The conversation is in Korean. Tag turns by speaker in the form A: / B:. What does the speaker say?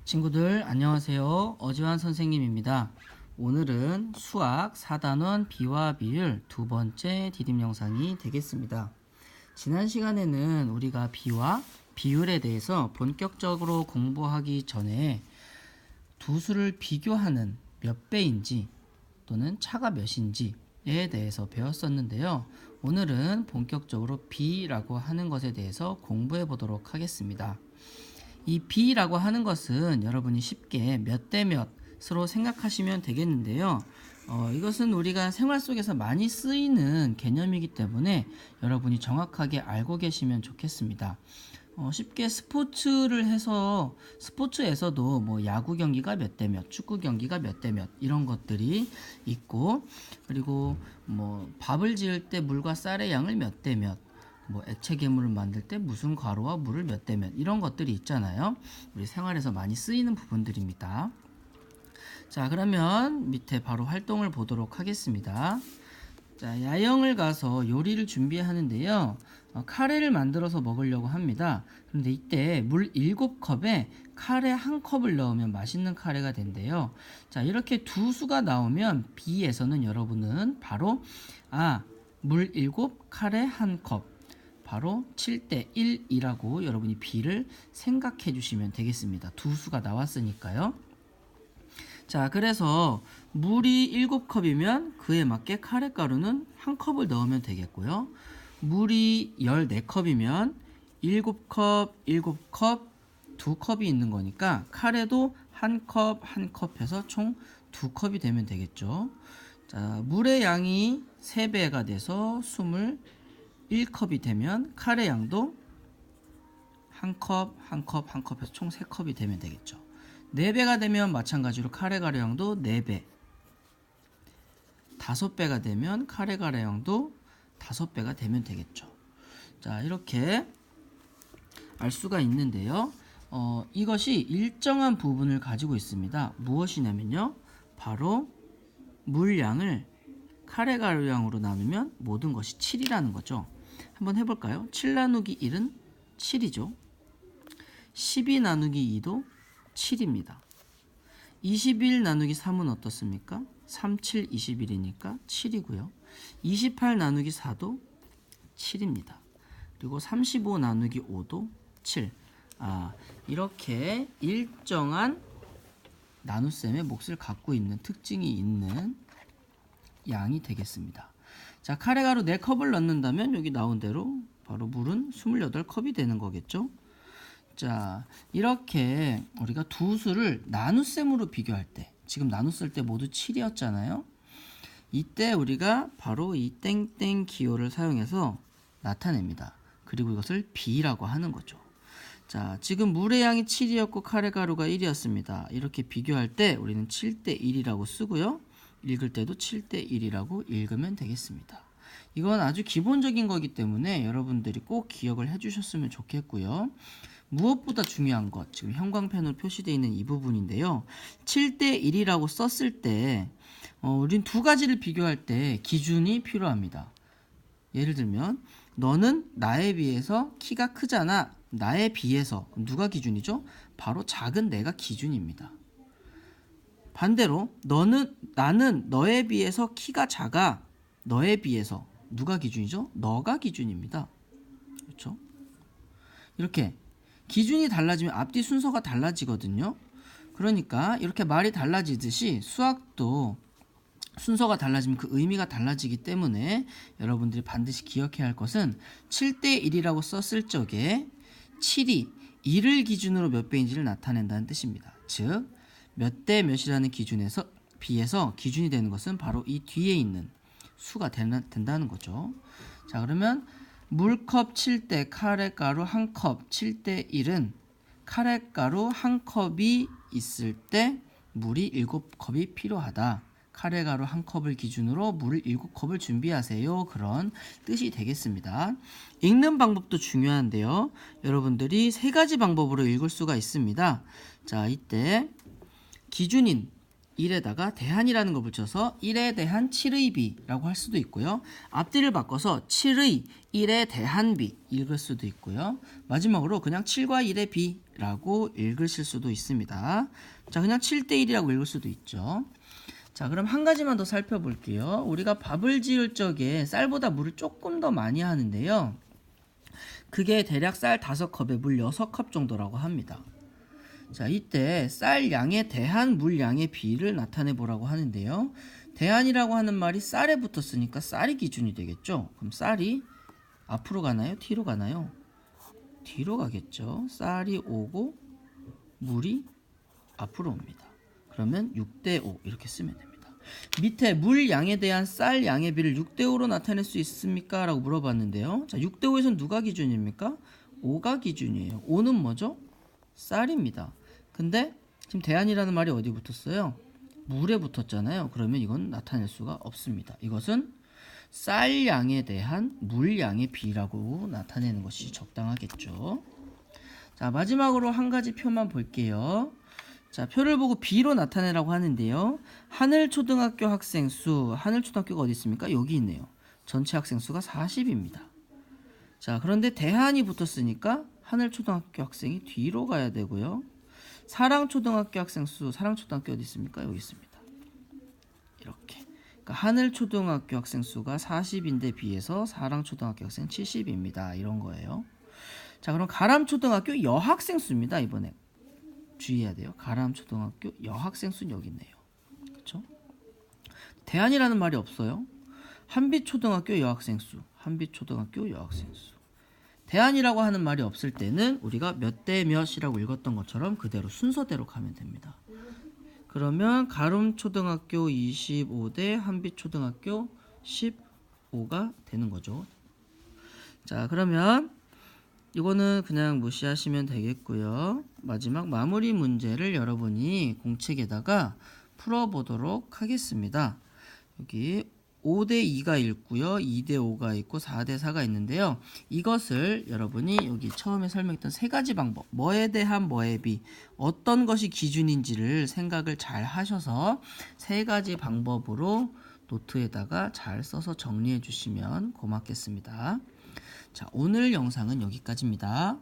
A: 친구들 안녕하세요. 어지환 선생님입니다. 오늘은 수학 4단원 비와 비율 두 번째 디딤 영상이 되겠습니다. 지난 시간에는 우리가 비와 비율에 대해서 본격적으로 공부하기 전에 두 수를 비교하는 몇 배인지 또는 차가 몇인지에 대해서 배웠었는데요. 오늘은 본격적으로 비라고 하는 것에 대해서 공부해 보도록 하겠습니다. 이 B라고 하는 것은 여러분이 쉽게 몇 대 몇으로 생각하시면 되겠는데요. 이것은 우리가 생활 속에서 많이 쓰이는 개념이기 때문에 여러분이 정확하게 알고 계시면 좋겠습니다. 쉽게 스포츠를 해서 스포츠에서도 뭐 야구 경기가 몇 대 몇, 축구 경기가 몇 대 몇 이런 것들이 있고, 그리고 뭐 밥을 지을 때 물과 쌀의 양을 몇 대 몇, 뭐 액체 괴물을 만들 때 무슨 가루와 물을 몇 대 몇 이런 것들이 있잖아요. 우리 생활에서 많이 쓰이는 부분들입니다. 자, 그러면 밑에 바로 활동을 보도록 하겠습니다. 자, 야영을 가서 요리를 준비하는데요. 카레를 만들어서 먹으려고 합니다. 그런데 이때 물 7컵에 카레 1컵을 넣으면 맛있는 카레가 된대요. 자, 이렇게 두 수가 나오면 B에서는 여러분은 바로 물 7, 카레 1컵 바로 7대 1이라고 여러분이 B를 생각해 주시면 되겠습니다. 두 수가 나왔으니까요. 자, 그래서 물이 7컵이면 그에 맞게 카레가루는 1컵을 넣으면 되겠고요. 물이 14컵이면 7컵, 7컵, 2컵이 있는 거니까 카레도 1컵, 1컵 해서 총 2컵이 되면 되겠죠. 자, 물의 양이 3배가 돼서 21컵이 되면 카레 양도 1컵, 1컵, 1컵 해서 총 3컵이 되면 되겠죠. 4배가 되면 마찬가지로 카레 가루 양도 4배, 5배가 되면 카레 가루 양도 5배가 되면 되겠죠. 자, 이렇게 알 수가 있는데요. 이것이 일정한 부분을 가지고 있습니다. 무엇이냐면요, 바로 물량을 카레 가루 양으로 나누면 모든 것이 7이라는 거죠. 한번 해볼까요? 7 나누기 1은 7이죠. 12 나누기 2도 7입니다. 21 나누기 3은 어떻습니까? 3, 7, 21이니까 7이고요. 28 나누기 4도 7입니다. 그리고 35 나누기 5도 7. 이렇게 일정한 나눗셈의 몫을 갖고 있는 특징이 있는 양이 되겠습니다. 자, 카레가루 4컵을 넣는다면 여기 나온 대로 바로 물은 28컵이 되는 거겠죠. 자, 이렇게 우리가 두 수를 나눗셈으로 비교할 때, 지금 나눴을 때 모두 7이었잖아요. 이때 우리가 바로 이 땡땡 기호를 사용해서 나타냅니다. 그리고 이것을 B라고 하는 거죠. 자, 지금 물의 양이 7이었고 카레가루가 1이었습니다. 이렇게 비교할 때 우리는 7대 1이라고 쓰고요. 읽을 때도 7대 1이라고 읽으면 되겠습니다. 이건 아주 기본적인 거기 때문에 여러분들이 꼭 기억을 해주셨으면 좋겠고요. 무엇보다 중요한 것, 지금 형광펜으로 표시되어 있는 이 부분인데요. 7대 1이라고 썼을 때 우린 두 가지를 비교할 때 기준이 필요합니다. 예를 들면 너는 나에 비해서 키가 크잖아. 나에 비해서 누가 기준이죠? 바로 작은 내가 기준입니다. 반대로 나는 너에 비해서 키가 작아. 너에 비해서 누가 기준이죠? 너가 기준입니다. 그렇죠? 이렇게 기준이 달라지면 앞뒤 순서가 달라지거든요. 그러니까 이렇게 말이 달라지듯이 수학도 순서가 달라지면 그 의미가 달라지기 때문에 여러분들이 반드시 기억해야 할 것은 7대 1이라고 썼을 적에 7이 1을 기준으로 몇 배인지를 나타낸다는 뜻입니다. 즉 몇 대 몇이라는 기준에서 비해서 기준이 되는 것은 바로 이 뒤에 있는 수가 된다는 거죠. 자, 그러면 물컵 7대 카레가루 1컵 7대 1은 카레가루 1컵이 있을 때 물이 7컵이 필요하다. 카레가루 1컵을 기준으로 물을 7컵을 준비하세요. 그런 뜻이 되겠습니다. 읽는 방법도 중요한데요. 여러분들이 세 가지 방법으로 읽을 수가 있습니다. 자, 이때 기준인 1에다가 대한이라는 걸 붙여서 1에 대한 7의 비라고 할 수도 있고요. 앞뒤를 바꿔서 7의 1에 대한 비 읽을 수도 있고요. 마지막으로 그냥 7과 1의 비라고 읽으실 수도 있습니다. 자, 그냥 7대 1이라고 읽을 수도 있죠. 자, 그럼 한 가지만 더 살펴볼게요. 우리가 밥을 지을 적에 쌀보다 물을 조금 더 많이 하는데요. 그게 대략 쌀 5컵에 물 6컵 정도라고 합니다. 자, 이때 쌀 양에 대한 물 양의 비를 나타내 보라고 하는데요. 대한이라고 하는 말이 쌀에 붙었으니까 쌀이 기준이 되겠죠. 그럼 쌀이 앞으로 가나요? 뒤로 가나요? 뒤로 가겠죠. 쌀이 오고 물이 앞으로 옵니다. 그러면 6대 5 이렇게 쓰면 됩니다. 밑에 물 양에 대한 쌀 양의 비를 6대 5로 나타낼 수 있습니까? 라고 물어봤는데요. 자, 6대 5에서는 누가 기준입니까? 5가 기준이에요. 5는 뭐죠? 쌀입니다. 근데 지금 대한이라는 말이 어디 붙었어요? 물에 붙었잖아요. 그러면 이건 나타낼 수가 없습니다. 이것은 쌀 양에 대한 물 양의 비라고 나타내는 것이 적당하겠죠. 자, 마지막으로 한 가지 표만 볼게요. 자, 표를 보고 비로 나타내라고 하는데요. 하늘초등학교 학생 수, 하늘초등학교가 어디 있습니까? 여기 있네요. 전체 학생 수가 40입니다. 자, 그런데 대한이 붙었으니까 하늘초등학교 학생이 뒤로 가야 되고요. 사랑초등학교 학생 수, 사랑초등학교 어디 있습니까? 여기 있습니다. 이렇게. 그러니까 하늘초등학교 학생 수가 40인데 비해서 사랑초등학교 학생 70입니다. 이런 거예요. 자, 그럼 가람초등학교 여학생 수입니다. 이번에 주의해야 돼요. 가람초등학교 여학생 수는 여기 있네요. 그렇죠? 대한이라는 말이 없어요. 한빛초등학교 여학생 수, 한빛초등학교 여학생 수. 대한이라고 하는 말이 없을 때는 우리가 몇 대 몇이라고 읽었던 것처럼 그대로 순서대로 가면 됩니다. 그러면 가름초등학교 25대 한빛초등학교 15가 되는 거죠. 자, 그러면 이거는 그냥 무시하시면 되겠고요. 마지막 마무리 문제를 여러분이 공책에다가 풀어보도록 하겠습니다. 여기 5대 2가 있고요. 2대 5가 있고 4대 4가 있는데요. 이것을 여러분이 여기 처음에 설명했던 세 가지 방법, 뭐에 대한 뭐에 비, 어떤 것이 기준인지를 생각을 잘 하셔서 세 가지 방법으로 노트에다가 잘 써서 정리해 주시면 고맙겠습니다. 자, 오늘 영상은 여기까지입니다.